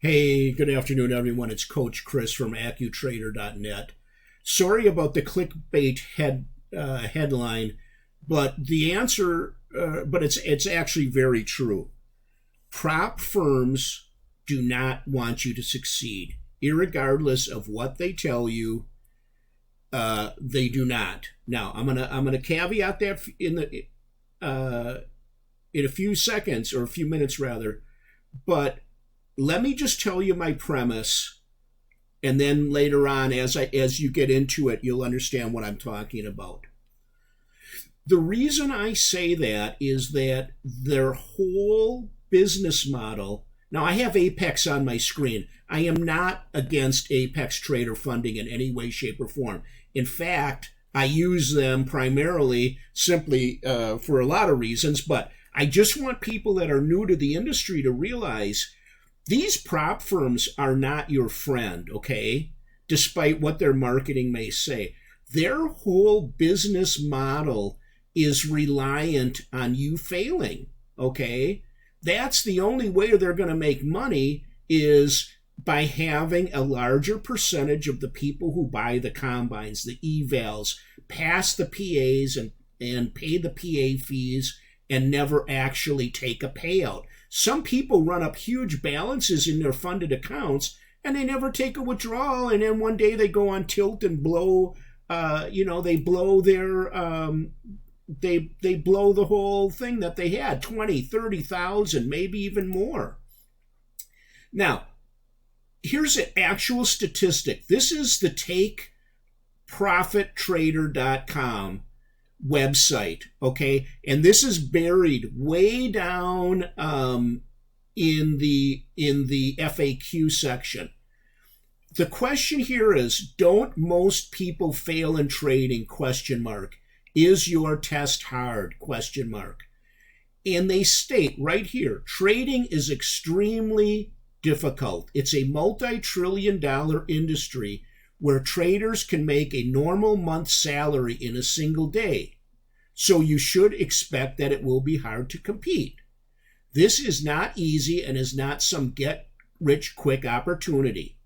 Hey, good afternoon, everyone. It's Coach Chris from AccuTrader.net. Sorry about the clickbait headline, but the answer, but it's actually very true. Prop firms do not want you to succeed, irregardless of what they tell you. They do not. Now, I'm gonna caveat that in a few seconds or a few minutes rather, but let me just tell you my premise, and then later on, as you get into it, you'll understand what I'm talking about. The reason I say that is that their whole business model. Now, I have Apex on my screen. I am not against Apex Trader funding in any way, shape, or form. In fact, I use them primarily simply for a lot of reasons, but I just want people that are new to the industry to realize these prop firms are not your friend, okay? Despite what their marketing may say. Their whole business model is reliant on you failing, okay? That's the only way they're going to make money is by having a larger percentage of the people who buy the combines, the evals, pass the PAs and pay the PA fees and never actually take a payout. Some people run up huge balances in their funded accounts and they never take a withdrawal, and then one day they go on tilt and blow, they blow their, they blow the whole thing that they had, 20, 30,000, maybe even more. Now, here's an actual statistic. This is the TakeProfitTrader.com website, okay, and this is buried way down in the FAQ section. The question here is, don't most people fail in trading? ? Is your test hard? ? And they state right here, trading is extremely difficult. It's a multi-trillion-dollar industry where traders can make a normal month's salary in a single day. So you should expect that it will be hard to compete. This is not easy and is not some get-rich-quick opportunity.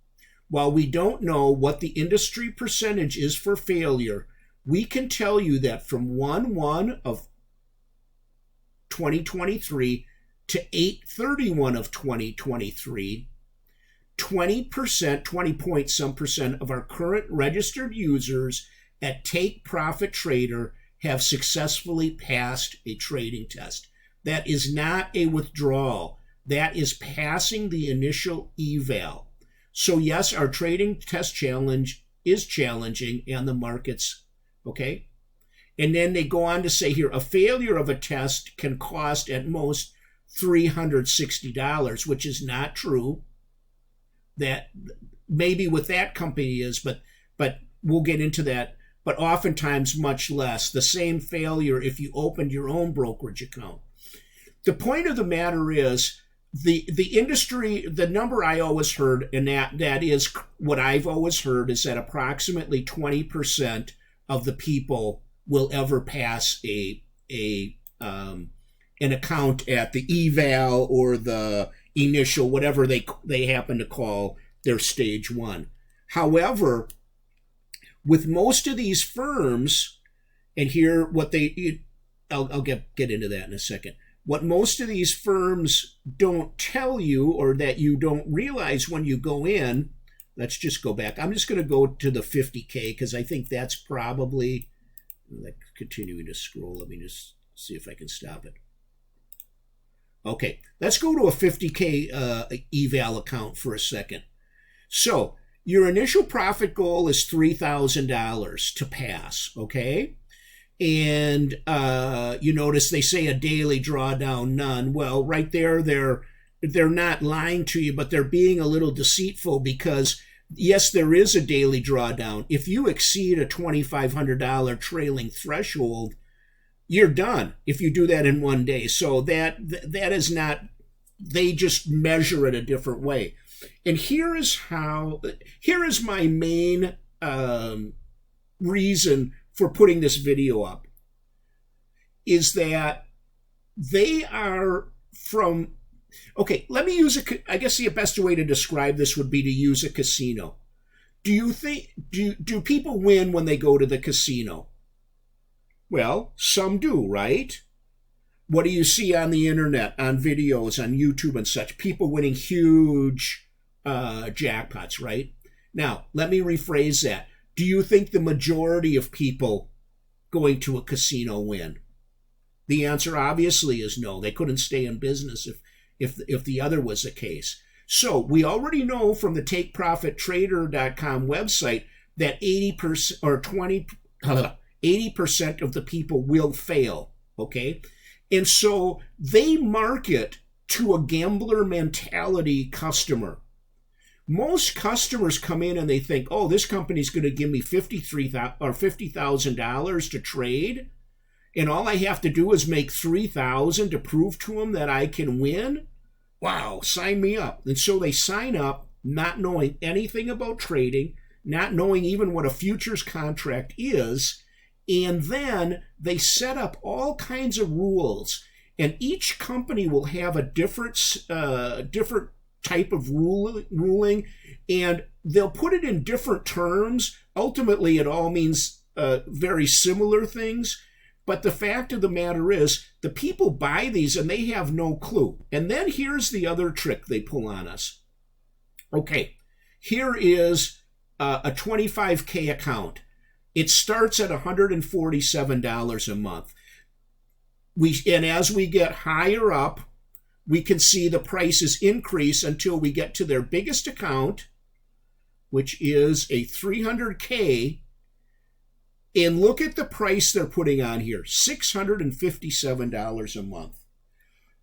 While we don't know what the industry percentage is for failure, we can tell you that from 1/1 of 2023 to 8/31 of 2023, 20%, 20 point some percent of our current registered users at Take Profit Trader have successfully passed a trading test. That is not a withdrawal. That is passing the initial eval. So yes, our trading test challenge is challenging and the markets, okay? And then they go on to say here, a failure of a test can cost at most $360, which is not true. That maybe with that company is, but we'll get into that, but oftentimes much less. The same failure if you opened your own brokerage account. The point of the matter is the industry, the number I always heard, and that is what I've always heard, is that approximately 20% of the people will ever pass an account at the eval or the initial, whatever they happen to call their stage one. However, with most of these firms, and here what I'll get into that in a second. What most of these firms don't tell you, or that you don't realize when you go in, let's just go back. I'm just going to go to the 50K because I think that's probably, like, continuing to scroll. Let me just see if I can stop it. Okay, let's go to a 50K eval account for a second. So your initial profit goal is $3,000 to pass, okay? And you notice they say a daily drawdown, none. Well, right there, they're not lying to you, but they're being a little deceitful because, yes, there is a daily drawdown. If you exceed a $2,500 trailing threshold, you're done if you do that in one day. So that is not, they just measure it a different way. And here is my main reason for putting this video up, is that they are from Okay, let me use I guess the best way to describe this would be to use a casino. Do you think, do people win when they go to the casino? Well, some do, right? What do you see on the internet, on videos, on YouTube and such? People winning huge jackpots, right? Now, let me rephrase that. Do you think the majority of people going to a casino win? The answer obviously is no. They couldn't stay in business if the other was the case. So we already know from the TakeProfitTrader.com website that 80% or 80% of the people will fail. Okay, and so they market to a gambler mentality customer. Most customers come in and they think, oh, this company's going to give me $50,000 to trade, and all I have to do is make $3,000 to prove to them that I can win. Wow, sign me up. And so they sign up not knowing anything about trading, not knowing even what a futures contract is, and then they set up all kinds of rules. And each company will have a different type of ruling, and they'll put it in different terms. Ultimately, it all means very similar things. But the fact of the matter is, the people buy these and they have no clue. And then here's the other trick they pull on us. Okay, here is a 25K account. It starts at $147 a month. And as we get higher up, we can see the prices increase until we get to their biggest account, which is a 300K. And look at the price they're putting on here, $657 a month.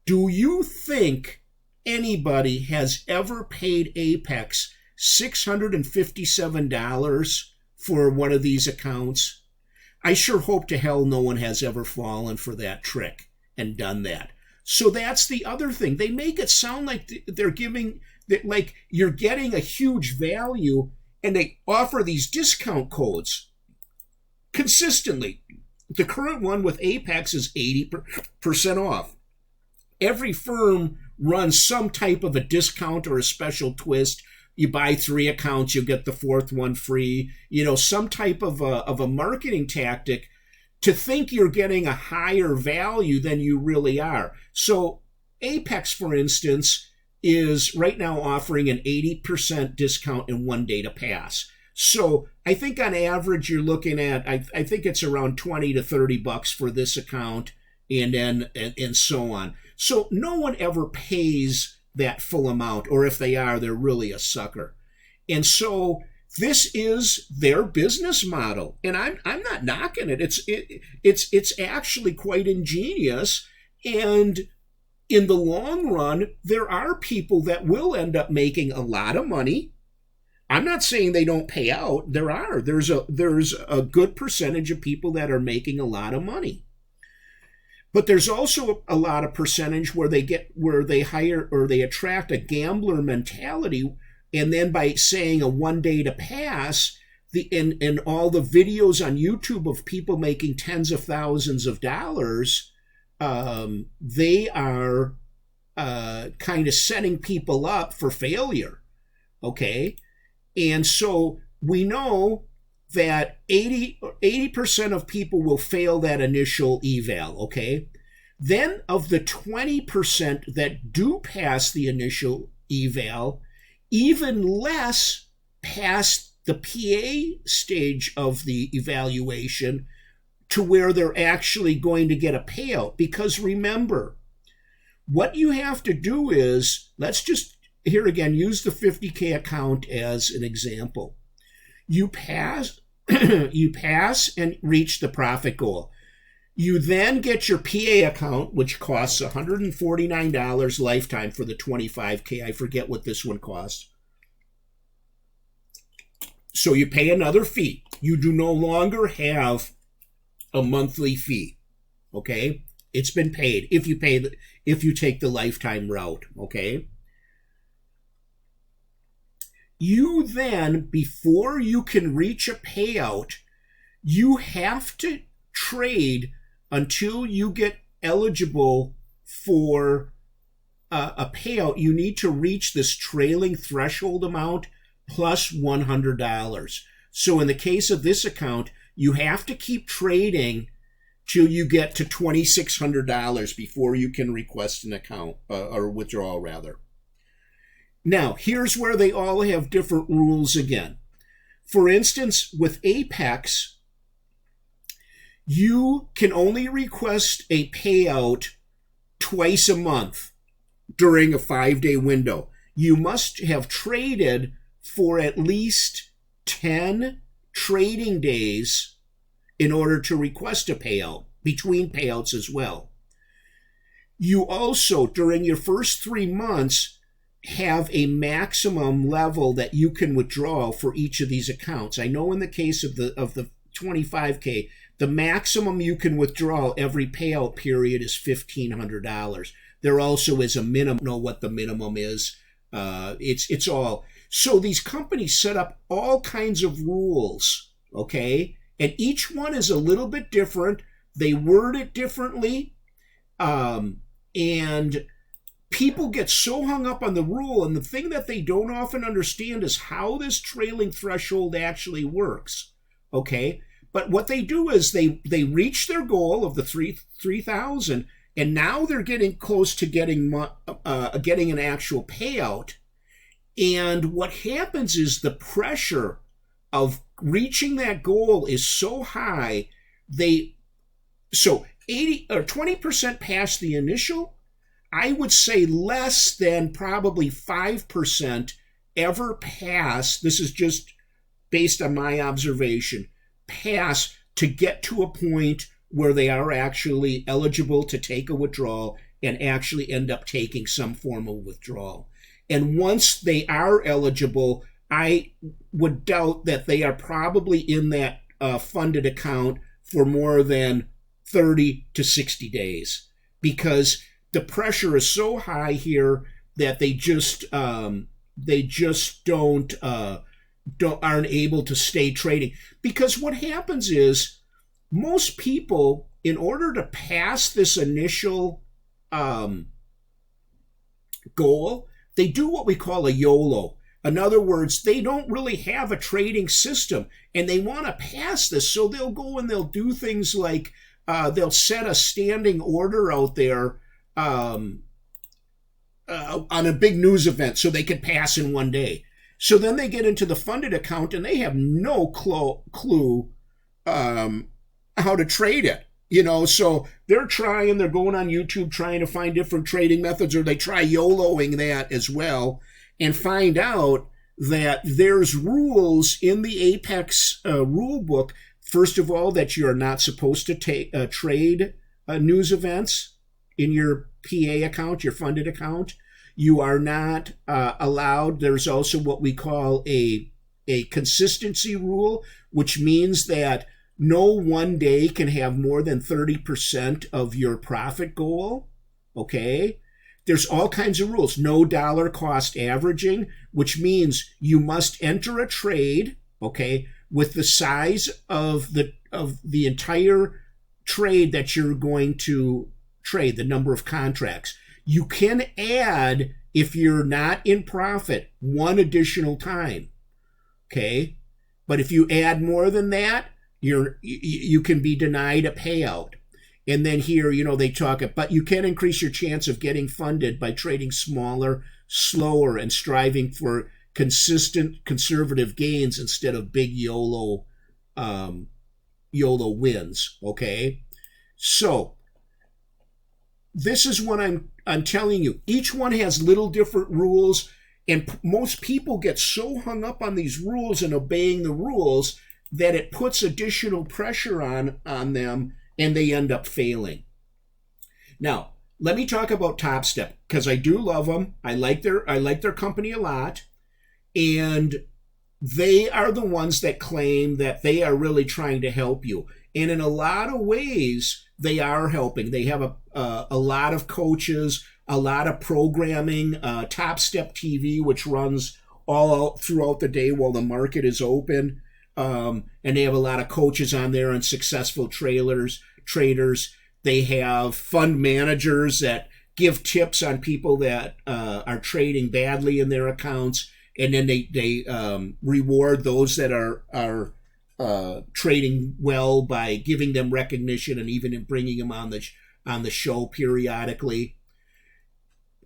Do you think anybody has ever paid Apex $657 for one of these accounts? I sure hope to hell no one has ever fallen for that trick and done that. So that's the other thing. They make it sound like they're giving, like you're getting a huge value, and they offer these discount codes consistently. The current one with Apex is 80% off. Every firm runs some type of a discount or a special twist. You buy 3 accounts, you get the 4th one free. You know, some type of a marketing tactic to think you're getting a higher value than you really are. So Apex, for instance, is right now offering an 80% discount in 1 day to pass. So I think on average you're looking at, I think it's around $20 to $30 for this account, and then and so on. So no one ever pays that full amount, or if they are, they're really a sucker. And so this is their business model, and I'm not knocking it. It's actually quite ingenious, and in the long run, there are people that will end up making a lot of money. I'm not saying they don't pay out. There's a good percentage of people that are making a lot of money. But there's also a lot of percentage where they hire or they attract a gambler mentality, and then by saying a 1 day to pass, and all the videos on YouTube of people making tens of thousands of dollars, they are kind of setting people up for failure. Okay. And so we know that 80% of people will fail that initial eval, okay? Then of the 20% that do pass the initial eval, even less pass the PA stage of the evaluation to where they're actually going to get a payout. Because remember, what you have to do is, let's just here again, use the 50K account as an example. You pass and reach the profit goal. You then get your PA account, which costs $149 lifetime for the 25K. I forget what this one costs. So you pay another fee. You do no longer have a monthly fee. Okay? It's been paid if you take the lifetime route, okay? You then, before you can reach a payout, you have to trade until you get eligible for a payout, you need to reach this trailing threshold amount plus $100. So in the case of this account, you have to keep trading till you get to $2,600 before you can request an account or withdrawal rather. Now, here's where they all have different rules again. For instance, with Apex, you can only request a payout twice a month during a 5-day window. You must have traded for at least 10 trading days in order to request a payout, between payouts as well. You also, during your first 3 months, have a maximum level that you can withdraw for each of these accounts. I know in the case of the 25K, the maximum you can withdraw every payout period is $1,500. There also is a minimum. Know what the minimum is. It's all. So these companies set up all kinds of rules, okay? And each one is a little bit different. They word it differently. And people get so hung up on the rule, and the thing that they don't often understand is how this trailing threshold actually works, okay? But what they do is they reach their goal of the 3,000, and now they're getting close to getting an actual payout. And what happens is the pressure of reaching that goal is so high, so 80 or 20% past the initial. I would say less than probably 5% ever pass. This is just based on my observation. Pass to get to a point where they are actually eligible to take a withdrawal and actually end up taking some form of withdrawal. And once they are eligible, I would doubt that they are probably in that funded account for more than 30 to 60 days, because the pressure is so high here that they just aren't able to stay trading. Because what happens is most people, in order to pass this initial goal, they do what we call a YOLO. In other words, they don't really have a trading system, and they want to pass this, so they'll go and they'll do things like they'll set a standing order out there on a big news event so they could pass in one day. So then they get into the funded account and they have no clue how to trade it. So they're going on YouTube trying to find different trading methods, or they try YOLOing that as well and find out that there's rules in the Apex rule book. First of all, that you're not supposed to trade news events in your PA account, your funded account. You are not allowed. There's also what we call a consistency rule, which means that no one day can have more than 30% of your profit goal, okay? There's all kinds of rules. No dollar cost averaging, which means you must enter a trade, okay, with the size of the entire trade that you're going to trade, the number of contracts. You can add, if you're not in profit, one additional time, okay? But if you add more than that, you can be denied a payout. And then here, they talk, but you can increase your chance of getting funded by trading smaller, slower, and striving for consistent conservative gains instead of big YOLO wins, okay? So this is what I'm telling you. Each one has little different rules, and most people get so hung up on these rules and obeying the rules that it puts additional pressure on them, and they end up failing. Now, let me talk about Top Step, because I do love them. I like their company a lot, and they are the ones that claim that they are really trying to help you. And in a lot of ways, they are helping. They have a lot of coaches, a lot of programming, Top Step TV, which runs all throughout the day while the market is open. And they have a lot of coaches on there and successful traders. They have fund managers that give tips on people that are trading badly in their accounts, and then they reward those that are trading well by giving them recognition and even bringing them on the show periodically.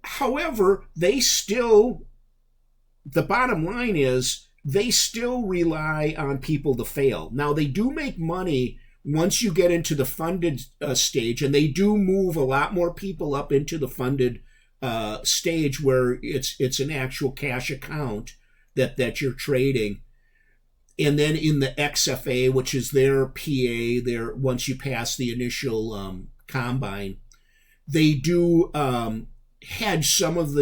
However, the bottom line is they still rely on people to fail. Now, they do make money once you get into the funded stage, and they do move a lot more people up into the funded stage where it's an actual cash account that you're trading. And then in the XFA, which is their PA, once you pass the initial combine, they do hedge some of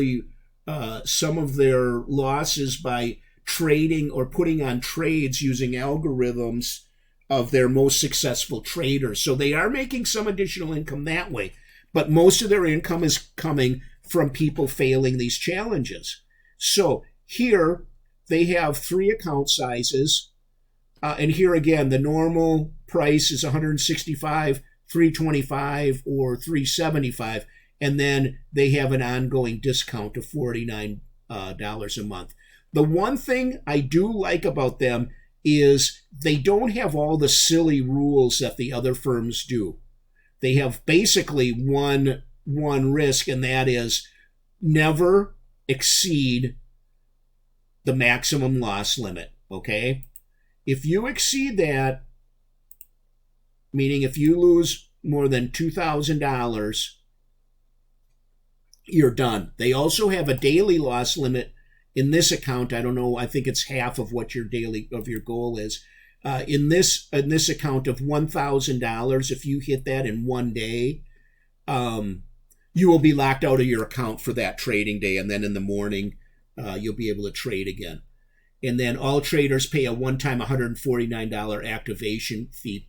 their losses by trading or putting on trades using algorithms of their most successful traders. So they are making some additional income that way, but most of their income is coming from people failing these challenges. So here they have 3 account sizes, and here again the normal price is $165, $325, or $375, and then they have an ongoing discount of $49 a month. The one thing I do like about them is they don't have all the silly rules that the other firms do. They have basically one risk, and that is never exceed the maximum loss limit, okay? If you exceed that, meaning if you lose more than $2,000, you're done. They also have a daily loss limit in this account. I don't know, I think it's half of what your goal is. In this account of $1,000, if you hit that in one day, you will be locked out of your account for that trading day, and then in the morning you'll be able to trade again. And then all traders pay a one-time $149 activation fee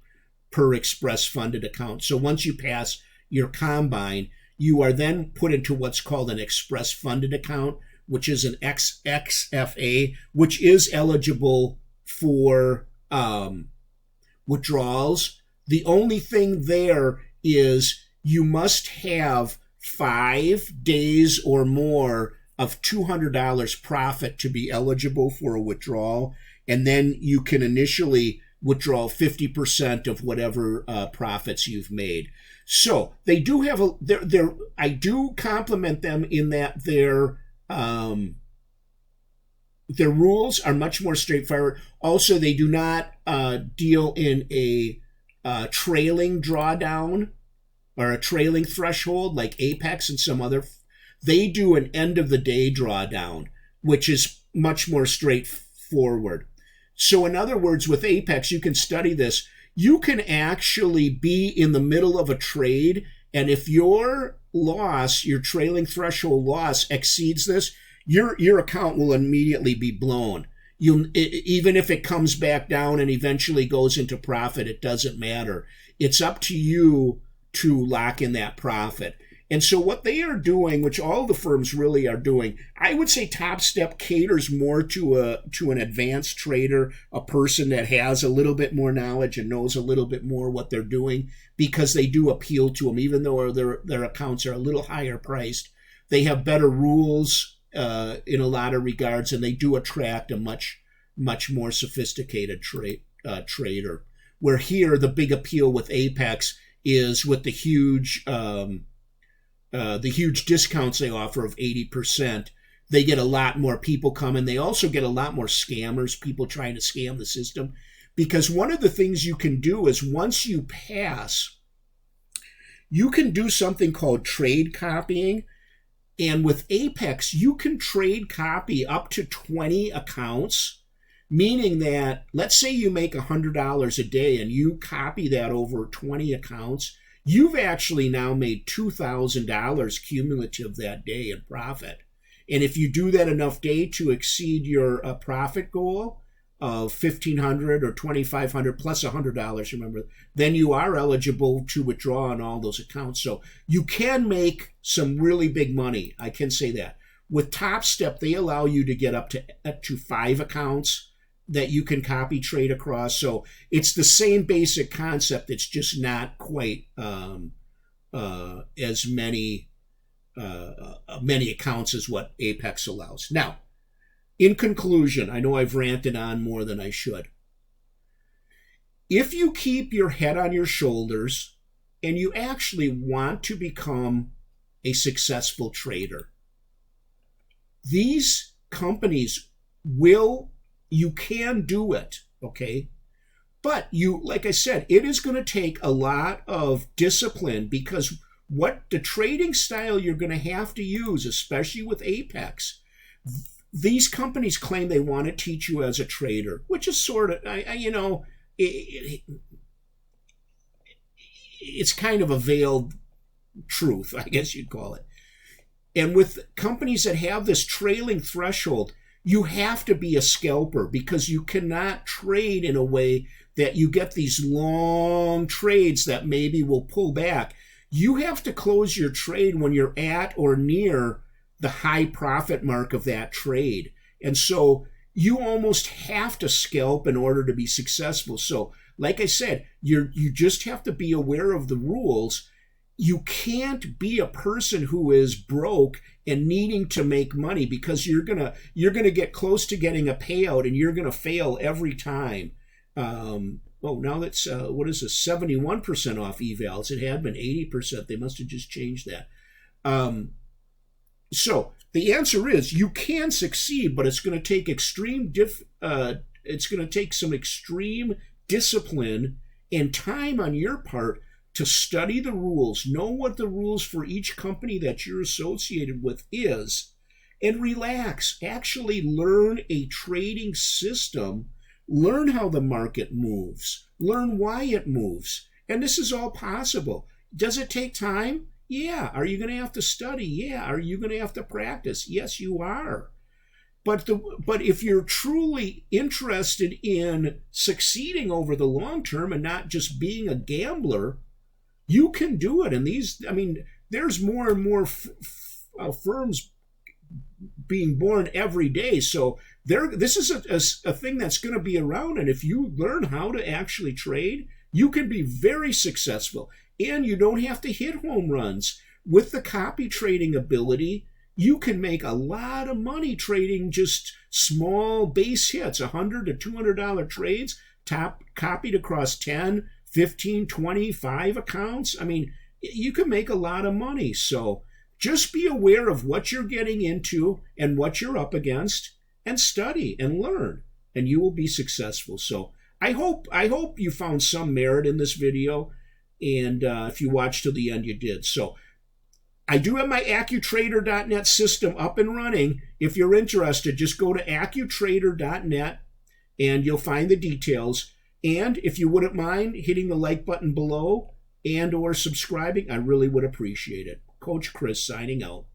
per express funded account. So once you pass your combine, you are then put into what's called an express funded account, which is an XFA, which is eligible for withdrawals. The only thing there is you must have 5 days or more of $200 profit to be eligible for a withdrawal, and then you can initially withdraw 50% of whatever profits you've made. So they do have I do compliment them in that their rules are much more straightforward. Also, they do not deal in a trailing drawdown or a trailing threshold like Apex and some other. They do an end of the day drawdown, which is much more straightforward. So in other words, with Apex, you can study this. You can actually be in the middle of a trade, and if your loss, your trailing threshold loss exceeds this, your account will immediately be blown. Even if it comes back down and eventually goes into profit, it doesn't matter. It's up to you to lock in that profit. And so what they are doing, which all the firms really are doing, I would say Top Step caters more to an advanced trader, a person that has a little bit more knowledge and knows a little bit more what they're doing, because they do appeal to them. Even though their accounts are a little higher priced, they have better rules in a lot of regards, and they do attract a much more sophisticated trader. Where here, the big appeal with Apex is with the huge discounts they offer of 80%. They get a lot more people coming. They also get a lot more scammers, people trying to scam the system. Because one of the things you can do is once you pass, you can do something called trade copying. And with Apex, you can trade copy up to 20 accounts, meaning that let's say you make $100 a day and you copy that over 20 accounts. You've actually now made $2,000 cumulative that day in profit. And if you do that enough day to exceed your profit goal of $1,500 or $2,500 plus $100, remember, then you are eligible to withdraw on all those accounts. So you can make some really big money. I can say that. With Top Step, they allow you to get up to 5 accounts that you can copy trade across. So it's the same basic concept. It's just not quite as many many accounts as what Apex allows. Now, in conclusion, I know I've ranted on more than I should. If you keep your head on your shoulders and you actually want to become a successful trader, these companies you can do it, okay? But like I said, it is going to take a lot of discipline, because what the trading style you're going to have to use, especially with Apex, these companies claim they want to teach you as a trader, which is sort of, it's kind of a veiled truth, I guess you'd call it. And with companies that have this trailing threshold, you have to be a scalper, because you cannot trade in a way that you get these long trades that maybe will pull back. You have to close your trade when you're at or near the high profit mark of that trade. And so you almost have to scalp in order to be successful. So like I said, you just have to be aware of the rules. You can't be a person who is broke and needing to make money, because you're gonna get close to getting a payout and you're gonna fail every time. Now that's what is this, 71% off evals? It had been 80%. They must have just changed that. So the answer is you can succeed, but it's going to take some extreme discipline and time on your part to study the rules, know what the rules for each company that you're associated with is, and relax. Actually learn a trading system, learn how the market moves, learn why it moves. And this is all possible. Does it take time? Yeah. Are you going to have to study? Yeah. Are you going to have to practice? Yes, you are. But if you're truly interested in succeeding over the long term and not just being a gambler, you can do it. And there's more and more firms being born every day. So this is a thing that's going to be around. And if you learn how to actually trade, you can be very successful. And you don't have to hit home runs. With the copy trading ability, you can make a lot of money trading just small base hits, $100 to $200 trades, copied across 10, 15, 25 accounts. You can make a lot of money. So just be aware of what you're getting into and what you're up against, and study and learn, and you will be successful. So I hope you found some merit in this video, and if you watched to the end, you did. So I do have my AccuTrader.net system up and running. If you're interested, just go to AccuTrader.net and you'll find the details. And if you wouldn't mind hitting the like button below and or subscribing, I really would appreciate it. Coach Chris signing out.